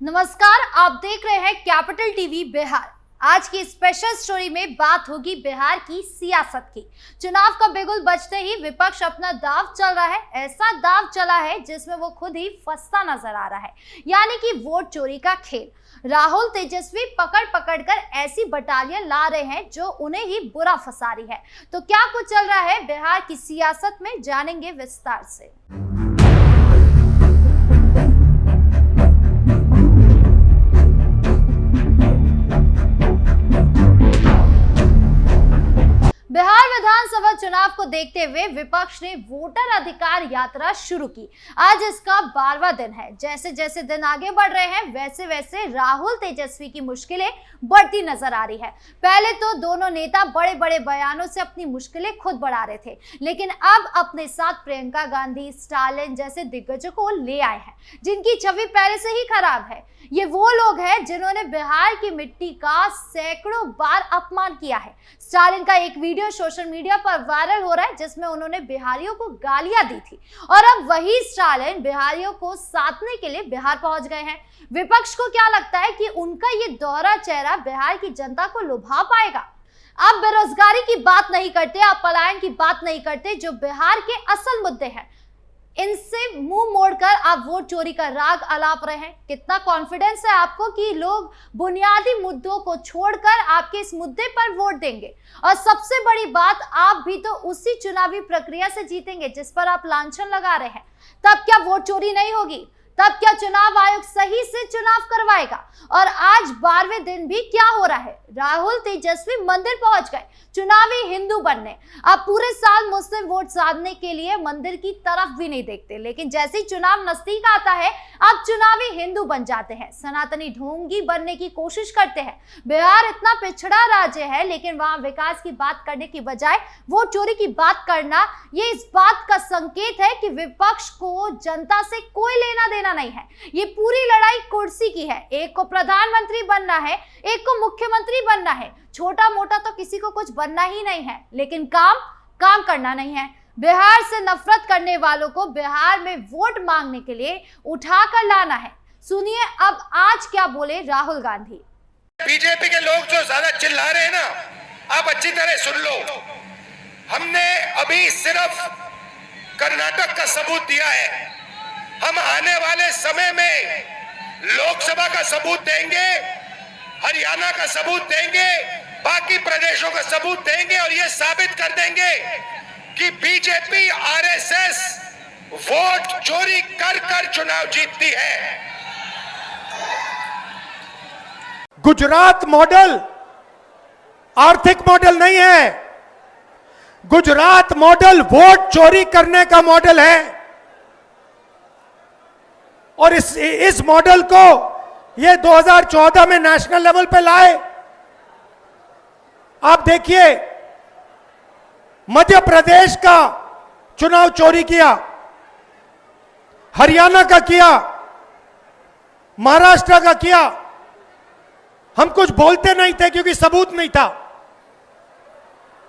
नमस्कार, आप देख रहे हैं कैपिटल टीवी बिहार। आज की स्पेशल स्टोरी में बात होगी बिहार की सियासत की। चुनाव का बिगुल बजते ही विपक्ष अपना दांव चल रहा है। ऐसा दांव चला है जिसमें वो खुद ही फंसता नजर आ रहा है, यानी कि वोट चोरी का खेल। राहुल तेजस्वी पकड़ पकड़ कर ऐसी बटालियन ला रहे हैं जो उन्हें ही बुरा फंसा रही है। तो क्या कुछ चल रहा है बिहार की सियासत में, जानेंगे विस्तार से। बिहार विधानसभा चुनाव को देखते हुए विपक्ष ने वोटर अधिकार यात्रा शुरू की। आज इसका 12वां दिन है। जैसे जैसे दिन आगे बढ़ रहे हैं वैसे वैसे राहुल तेजस्वी की मुश्किलें बढ़ती नजर आ रही है। पहले तो दोनों नेता बड़े बड़े बयानों से अपनी मुश्किलें खुद बढ़ा रहे थे, लेकिन अब अपने साथ प्रियंका गांधी, स्टालिन जैसे दिग्गजों को ले आए हैं जिनकी छवि पहले से ही खराब है। ये वो लोग हैं जिन्होंने बिहार की मिट्टी का सैकड़ों बार अपमान किया है। स्टालिन का एक वीडियो सोशल मीडिया पर वायरल हो रहा है जिसमें उन्होंने बिहारियों को गालियां दी थी, और अब वही स्टालिन बिहारियों को साधने के लिए बिहार पहुंच गए हैं। विपक्ष को क्या लगता है कि उनका ये दोहरा चेहरा बिहार की जनता को लुभा पाएगा? आप बेरोजगारी की बात नहीं करते, आप पलायन की बात नहीं करते, जो बिहार के असल मुद्दे हैं, इनसे मुंह मोड़कर आप वोट चोरी का राग अलाप रहे हैं। कितना कॉन्फिडेंस है आपको कि लोग बुनियादी मुद्दों को छोड़कर आपके इस मुद्दे पर वोट देंगे? और सबसे बड़ी बात, आप भी तो उसी चुनावी प्रक्रिया से जीतेंगे जिस पर आप लांछन लगा रहे हैं। तब क्या वोट चोरी नहीं होगी? तब क्या चुनाव आयोग सही से चुनाव करवाएगा? और आज 12वें दिन भी क्या हो रहा है? राहुल तेजस्वी मंदिर पहुंच गए चुनावी हिंदू बनने। अब पूरे साल मुस्लिम वोट साधने के लिए मंदिर की तरफ भी नहीं देखते, लेकिन जैसे ही चुनाव नजदीक आता है अब चुनावी हिंदू बन जाते हैं, सनातनी ढोंगी बनने की कोशिश करते हैं। बिहार इतना पिछड़ा राज्य है, लेकिन वहां विकास की बात करने की बजाय वोट चोरी की बात करना, ये इस बात का संकेत है कि विपक्ष को जनता से कोई लेना देना नहीं है। ये पूरी लड़ाई कुर्सी की है। एक को प्रधानमंत्री बनना है, एक को मुख्यमंत्री बनना है। छोटा मोटा तो किसी को कुछ बनना ही नहीं है, लेकिन काम करना नहीं है। बिहार से नफरत करने वालों को बिहार में वोट मांगने के लिए उठाकर लाना है। सुनिए अब आज क्या बोले राहुल गांधी। बीजेपी के लोग जो ज्यादा चिल्ला रहे हैं ना, आप अच्छी तरह सुन लो। हमने अभी सिर्फ कर्नाटक का सबूत दिया है। हम आने वाले समय में लोकसभा का सबूत देंगे, हरियाणा का सबूत देंगे, बाकी प्रदेशों का सबूत देंगे, और ये साबित कर देंगे कि बीजेपी आरएसएस वोट चोरी कर कर चुनाव जीतती है। गुजरात मॉडल आर्थिक मॉडल नहीं है। गुजरात मॉडल वोट चोरी करने का मॉडल है, और इस मॉडल को ये 2014 में नेशनल लेवल पे लाए। आप देखिए, मध्य प्रदेश का चुनाव चोरी किया, हरियाणा का किया, महाराष्ट्र का किया। हम कुछ बोलते नहीं थे क्योंकि सबूत नहीं था,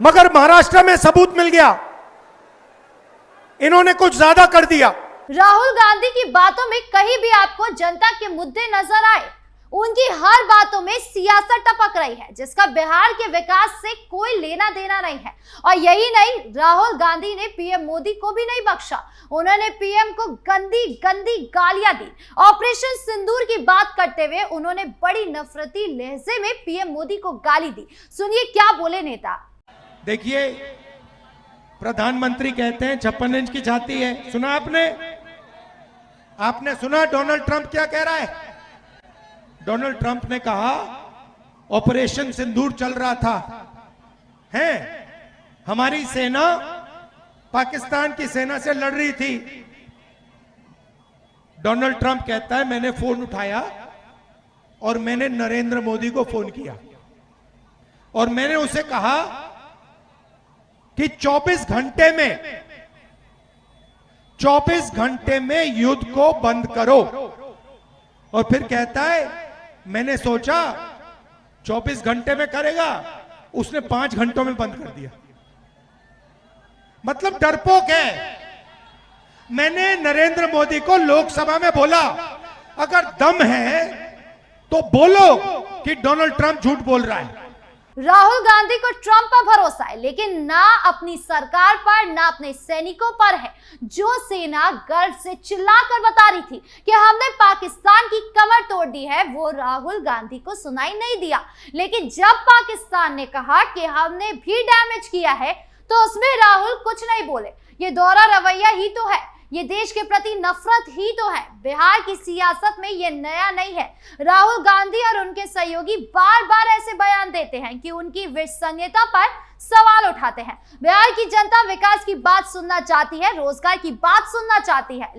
मगर महाराष्ट्र में सबूत मिल गया। इन्होंने कुछ ज्यादा कर दिया। राहुल गांधी की बातों में कहीं भी आपको जनता के मुद्दे नजर आए? उनकी हर बातों में सियासत टपक रही है जिसका बिहार के विकास से कोई लेना देना नहीं है। और यही नहीं, राहुल गांधी ने पीएम मोदी को भी नहीं बख्शा। उन्होंने पीएम को गंदी गंदी गालियां दी। ऑपरेशन सिंदूर की बात करते हुए उन्होंने बड़ी नफरती लहजे में पीएम मोदी को गाली दी। सुनिए क्या बोले नेता। देखिए, प्रधानमंत्री कहते हैं 56 इंच की छाती है। सुना आपने सुना डोनाल्ड ट्रंप क्या कह रहा है? डोनाल्ड ट्रंप ने कहा ऑपरेशन सिंदूर चल रहा था, है हमारी सेना पाकिस्तान की सेना से लड़ रही थी। डोनाल्ड ट्रंप कहता है मैंने फोन उठाया और मैंने नरेंद्र मोदी को फोन किया और मैंने उसे कहा कि 24 घंटे में युद्ध को बंद करो। और फिर कहता है मैंने सोचा 24 घंटे में करेगा, उसने 5 घंटों में बंद कर दिया। मतलब डरपोक है। मैंने नरेंद्र मोदी को लोकसभा में बोला अगर दम है तो बोलो कि डोनाल्ड ट्रंप झूठ बोल रहा है। राहुल गांधी को ट्रंप पर भरोसा है, लेकिन ना अपनी सरकार पर ना अपने सैनिकों पर है। जो सेना गर्व से चिल्लाकर बता रही थी कि हमने पाकिस्तान की कमर तोड़ दी है, वो राहुल गांधी को सुनाई नहीं दिया। लेकिन जब पाकिस्तान ने कहा कि हमने भी डैमेज किया है, तो उसमें राहुल कुछ नहीं बोले। ये दोहरा रवैया ही तो है, ये देश के प्रति नफरत ही तो है। बिहार की सियासत में ये नया नहीं है। राहुल गांधी और उनके सहयोगी बार बार ऐसे बयान देते हैं कि उनकी विश्वसनीयता पर सवाल उठाते हैं। बिहार की जनता विकास की बात सुनना चाहती है, रोजगार की बात सुनना चाहती है,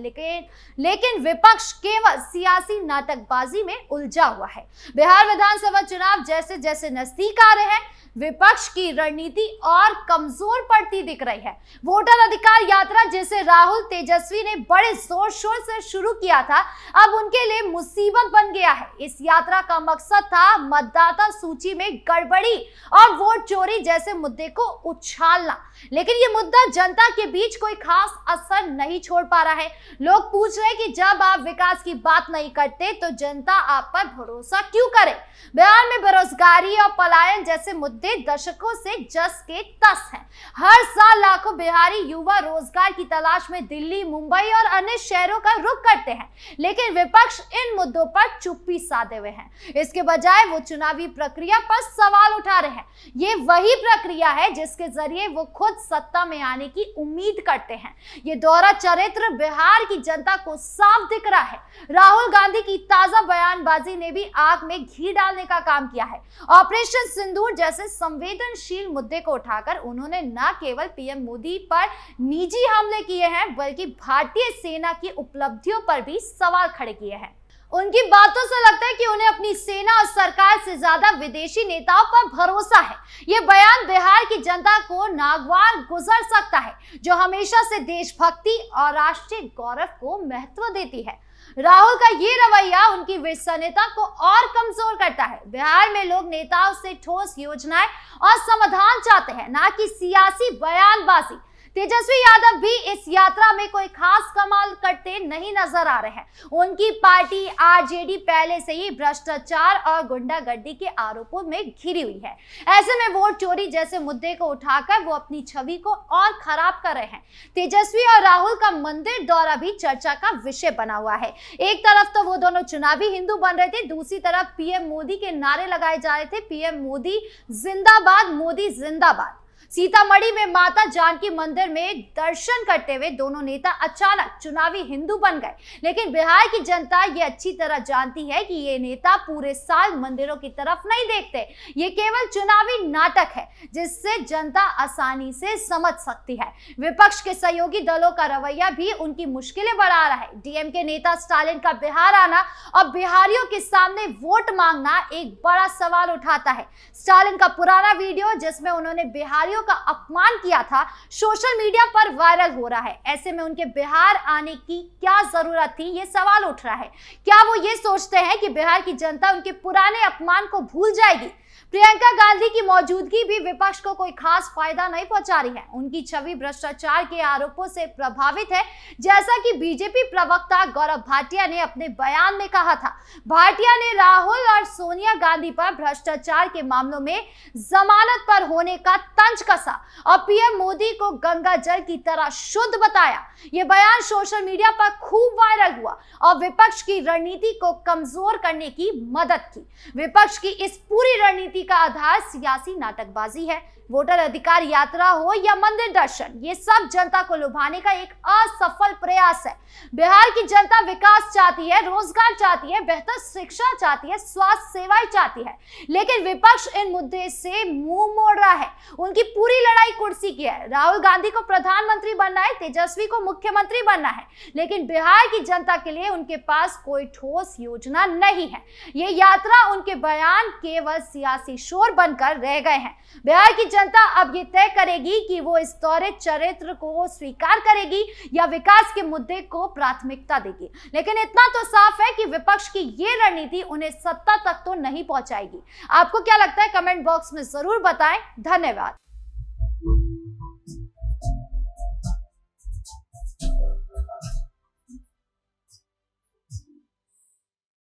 लेकिन विपक्ष केवल सियासी नाटकबाजी में उलझा हुआ है। बिहार विधानसभा चुनाव जैसे जैसे नजदीक आ रहे हैं, विपक्ष की रणनीति और कमजोर पड़ती दिख रही है। वोटर अधिकार यात्रा जिसे राहुल तेजस्वी ने बड़े जोर शोर से शुरू किया था, अब उनके लिए मुसीबत बन गया है। इस यात्रा का मकसद था मतदाता सूची में गड़बड़ी और वोट चोरी जैसे मुद्दे को उछालना, लेकिन ये मुद्दा जनता के बीच कोई खास असर नहीं छोड़ पा रहा है। लोग पूछ रहे हैं कि जब आप विकास की बात नहीं करते तो जनता आप पर भरोसा क्यों करे। बिहार में बेरोजगारी और पलायन जैसे मुद्दे दशकों से जस के तस हैं। हर साल लाखों बिहारी युवा रोजगार की तलाश में दिल्ली, मुंबई और अन्य शहरों का रुख करते हैं, लेकिन विपक्ष इन मुद्दों पर चुप्पी साधे हुए हैं। इसके बजाय वो चुनावी प्रक्रिया पर सवाल उठा रहे हैं। ये वही प्रक्रिया है जिसके जरिए वो खुद सत्ता में आने की उम्मीद करते हैं। ये दोहरा चरित्र बिहार की जनता को साफ दिख रहा है। राहुल गांधी की ताजा बयानबाजी ने भी आग में घी डालने का काम किया है। ऑपरेशन सिंदूर जैसे संवेदनशील मुद्दे को उठाकर उन्होंने न केवल पीएम मोदी पर निजी हमले किए हैं, बल्कि भारतीय सेना की उपलब्धियों पर भी सवाल खड़े किए हैं। उनकी बातों से लगता है कि उन्हें अपनी सेना और सरकार से ज्यादा विदेशी नेताओं पर भरोसा है। ये बयान बिहार की जनता को नागवार गुजर सकता है, जो हमेशा से देशभक्ति और राष्ट्रीय गौरव को महत्व देती है। राहुल का ये रवैया उनकी विश्वसनीयता को और कमजोर करता है। बिहार में लोग नेताओं से ठोस योजनाएं और समाधान चाहते हैं, ना कि सियासी बयानबाजी। तेजस्वी यादव भी इस यात्रा में कोई खास कमाल करते नहीं नजर आ रहे हैं। उनकी पार्टी आरजेडी पहले से ही भ्रष्टाचार और गुंडागर्दी के आरोपों में घिरी हुई है। ऐसे में वोट चोरी जैसे मुद्दे को उठाकर वो अपनी छवि को और खराब कर रहे हैं। तेजस्वी और राहुल का मंदिर दौरा भी चर्चा का विषय बना हुआ है। एक तरफ तो वो दोनों चुनावी हिंदू बन रहे थे, दूसरी तरफ पीएम मोदी के नारे लगाए जा रहे थे, पीएम मोदी जिंदाबाद, मोदी जिंदाबाद। सीतामढ़ी में माता जानकी मंदिर में दर्शन करते हुए दोनों नेता अचानक चुनावी हिंदू बन गए, लेकिन बिहार की जनता ये अच्छी तरह जानती है कि ये नेता पूरे साल मंदिरों की तरफ नहीं देखते। ये केवल चुनावी नाटक है जिससे जनता आसानी से समझ सकती है। विपक्ष के सहयोगी दलों का रवैया भी उनकी मुश्किलें बढ़ा रहा है। डीएमके नेता स्टालिन का बिहार आना और बिहारियों के सामने वोट मांगना एक बड़ा सवाल उठाता है। स्टालिन का पुराना वीडियो जिसमें उन्होंने बिहारियों का अपमान किया था, सोशल मीडिया पर वायरल हो रहा है। ऐसे में उनके बिहार आने की क्या जरूरत थी, ये सवाल उठ रहा है। क्या वो ये सोचते हैं कि बिहार की जनता उनके पुराने अपमान को भूल जाएगी? प्रियंका गांधी की मौजूदगी भी विपक्ष को कोई खास फायदा नहीं पहुंचा रही है। उनकी छवि भ्रष्टाचार के आरोपों से प्रभावित है, जैसा कि बीजेपी प्रवक्ता गौरव भाटिया ने अपने बयान में कहा था। भाटिया ने राहुल और सोनिया गांधी पर भ्रष्टाचार के मामलों में जमानत पर होने का तंज कसा और पीएम मोदी को गंगा जल की तरह शुद्ध बताया। यह बयान सोशल मीडिया पर खूब वायरल हुआ और विपक्ष की रणनीति को कमजोर करने की मदद की। विपक्ष की इस पूरी रणनीति का आधार सियासी नाटकबाजी है। वोटर अधिकार यात्रा हो या मंदिर दर्शन, ये सब जनता को लुभाने का एक असफल प्रयास है। बिहार की जनता विकास चाहती है, रोजगार चाहती है, बेहतर शिक्षा चाहती है, स्वास्थ्य सेवाएं चाहती है, लेकिन विपक्ष इन मुद्दे से मुंह मोड़ रहा है। उनकी पूरी लड़ाई कुर्सी की है। राहुल गांधी को प्रधानमंत्री बनना है, तेजस्वी को मुख्यमंत्री बनना है, लेकिन बिहार की जनता के लिए उनके पास कोई ठोस योजना नहीं है। ये यात्रा, उनके बयान केवल सियासी शोर बनकर रह गए हैं। बिहार की जनता अब ये तय करेगी कि वो इस दौरे चरित्र को स्वीकार करेगी या विकास के मुद्दे को प्राथमिकता देगी। लेकिन इतना तो साफ है कि विपक्ष की ये रणनीति उन्हें सत्ता तक तो नहीं पहुंचाएगी। आपको क्या लगता है? कमेंट बॉक्स में जरूर बताएं। धन्यवाद।